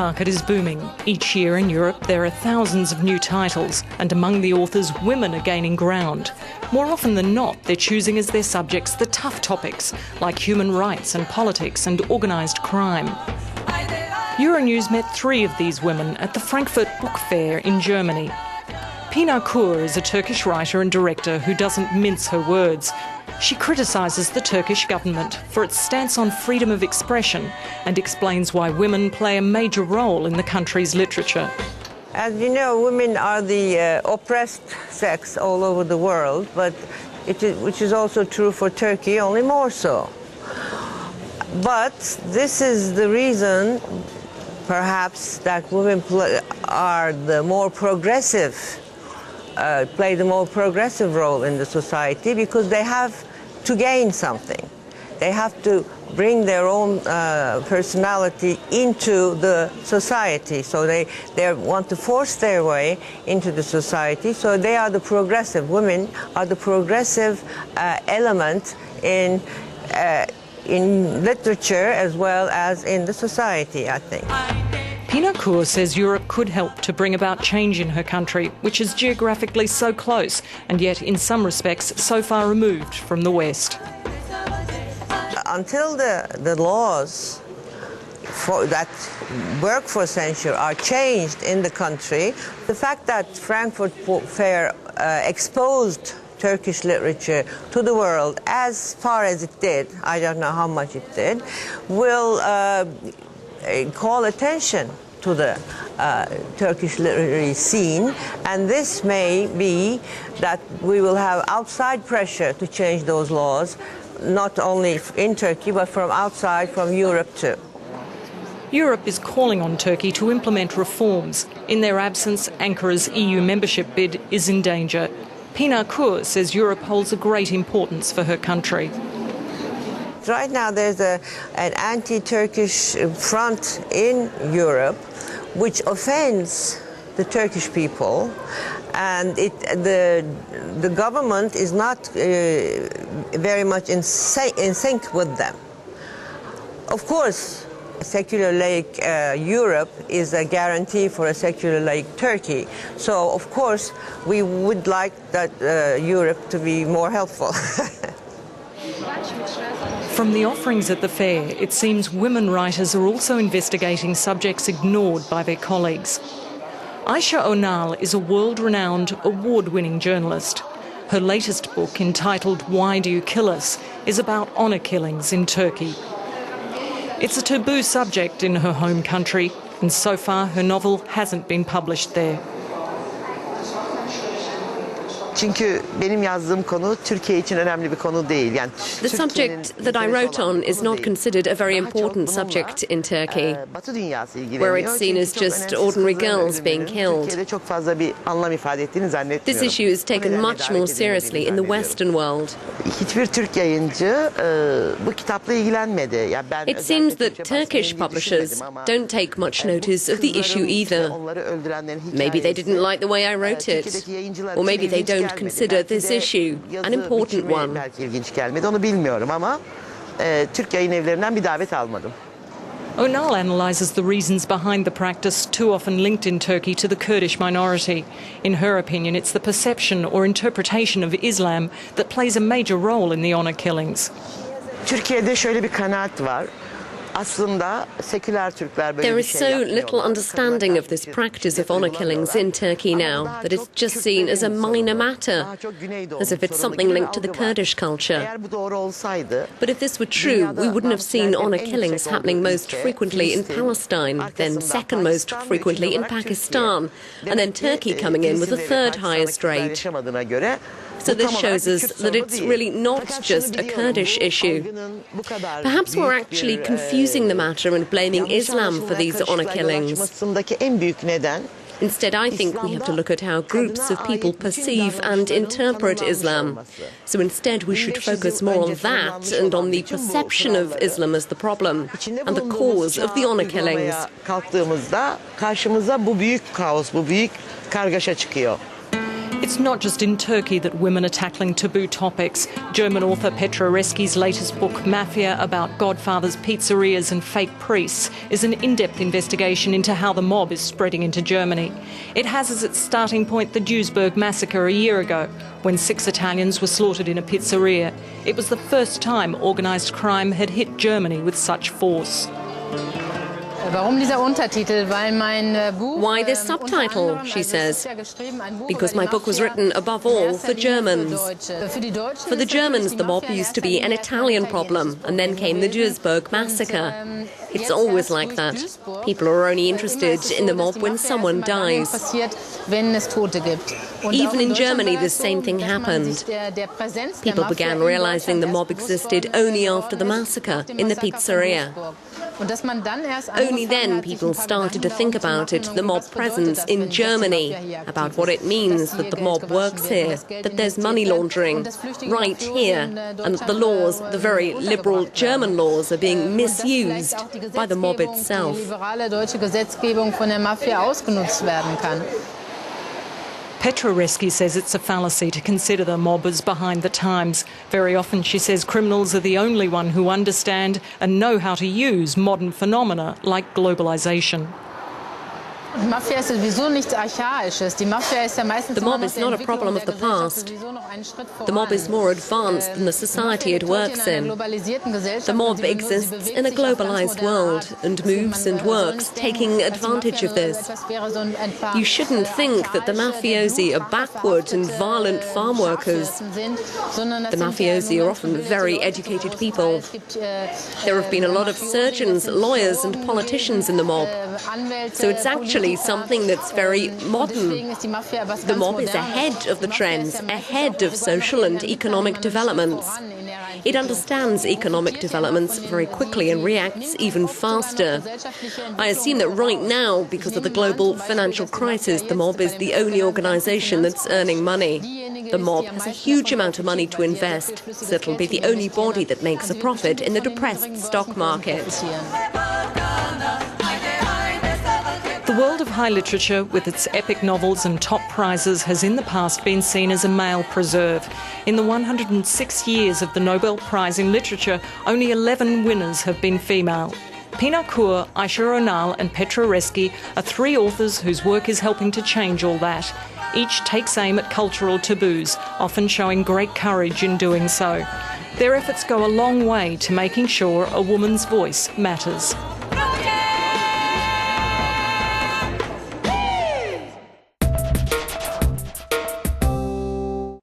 market is booming. Each year in Europe there are thousands of new titles, and among the authors, women are gaining ground. More often than not, they're choosing as their subjects the tough topics, like human rights and politics and organised crime. Euronews met 3 of these women at the Frankfurt Book Fair in Germany. Pinar Kür is a Turkish writer and director who doesn't mince her words. She criticises the Turkish government for its stance on freedom of expression and explains why women play a major role in the country's literature. As you know, women are the oppressed sex all over the world, but which is also true for Turkey, only more so. But this is the reason, perhaps, that women are the more progressive, play the more progressive role in the society, because they have to gain something. They have to bring their own personality into the society. So they want to force their way into the society. So they are the progressive. Women are the progressive element in literature as well as in the society, I think. Pinar Kür says Europe could help to bring about change in her country, which is geographically so close and yet in some respects so far removed from the West. Until the laws that work for censure are changed in the country, the fact that Frankfurt Book Fair exposed Turkish literature to the world as far as it did, I don't know how much it did, will call attention to the Turkish literary scene, and this may be that we will have outside pressure to change those laws, not only in Turkey but from outside, from Europe too. Europe is calling on Turkey to implement reforms. In their absence, Ankara's EU membership bid is in danger. Pinar Kür says Europe holds a great importance for her country. Right now there's an anti-Turkish front in Europe which offends the Turkish people, and the government is not very much in sync with them. Of course, a secular like Europe is a guarantee for a secular like Turkey. So, of course, we would like that Europe to be more helpful. From the offerings at the fair, it seems women writers are also investigating subjects ignored by their colleagues. Ayse Önal is a world-renowned, award-winning journalist. Her latest book, entitled Why Do You Kill Us?, is about honour killings in Turkey. It's a taboo subject in her home country, and so far her novel hasn't been published there. Çünkü benim yazdığım konu Türkiye için önemli bir konu değil. Yani the subject that I wrote on is not considered a very important subject in Turkey, where it's seen as just ordinary girls being killed. Çok fazla bir anlam ifade ettiğini zannetmiyorum. This issue is taken much more seriously in the Western world. Hiçbir Türk yayıncı bu kitapla ilgilenmedi. It seems that Turkish publishers don't take much notice of the issue either. Maybe they didn't like the way I wrote it, or maybe they don't consider this issue an important one. İlginç gelmedi, onu bilmiyorum ama Türk yayın evlerinden bir davet almadım. Önal analyses the reasons behind the practice too often linked in Turkey to the Kurdish minority. In her opinion, it's the perception or interpretation of Islam that plays a major role in the honour killings. Türkiye'de şöyle bir kanaat var. Aslında seküler Türkler böyle There bir is şey so yapmıyorlar. little understanding of this practice of honour killings in Turkey now that it's just seen as a minor matter, as if it's something linked to the Kurdish culture. Eğer bu doğru olsaydı, But if this were true, we wouldn't have seen honour killings happening most frequently in Palestine, then second most frequently in Pakistan, and then Turkey coming in with the third highest rate. yaşamadığına göre So this shows us that it's really not just a Kurdish issue. Perhaps we're actually confusing the matter and blaming Islam for these honour killings. en büyük neden Instead, I think we have to look at how groups of people perceive and interpret Islam. So instead, we should focus more on that and on the perception of Islam as the problem and the cause of the honour killings. kalktığımızda karşımıza bu büyük kaos, bu büyük kargaşa çıkıyor. It's not just in Turkey that women are tackling taboo topics. German author Petra Reski's latest book, Mafia, about godfathers, pizzerias and fake priests, is an in-depth investigation into how the mob is spreading into Germany. It has as its starting point the Duisburg massacre a year ago, when 6 Italians were slaughtered in a pizzeria. It was the first time organised crime had hit Germany with such force. Why this subtitle, she says. Because my book was written above all for Germans. For the Germans, the mob used to be an Italian problem, and then came the Duisburg massacre. It's always like that. People are only interested in the mob when someone dies. Even in Germany, the same thing happened. People began realizing the mob existed only after the massacre in the pizzeria. Only then people started to think about it, the mob presence in Germany, about what it means that the mob works here, that there's money laundering right here, and that the laws, the very liberal German laws, are being misused by the mob itself. Petra Reski says it's a fallacy to consider the mob as behind the times. Very often, she says, criminals are the only one who understand and know how to use modern phenomena like globalisation. The mob is not a problem of the past. The mob is more advanced than the society it works in. The mob exists in a globalized world and moves and works, taking advantage of this. You shouldn't think that the mafiosi are backward and violent farm workers. The mafiosi are often very educated people. There have been a lot of surgeons, lawyers and politicians in the mob. So it's actually something that's very modern. The mob is ahead of the trends, ahead of social and economic developments. It understands economic developments very quickly and reacts even faster. I assume that right now, because of the global financial crisis, the mob is the only organisation that's earning money. The mob has a huge amount of money to invest, so it'll be the only body that makes a profit in the depressed stock market. The world of high literature, with its epic novels and top prizes, has in the past been seen as a male preserve. In the 106 years of the Nobel Prize in Literature, only 11 winners have been female. Pinar Kür, Ayse Önal and Petra Reski are 3 authors whose work is helping to change all that. Each takes aim at cultural taboos, often showing great courage in doing so. Their efforts go a long way to making sure a woman's voice matters.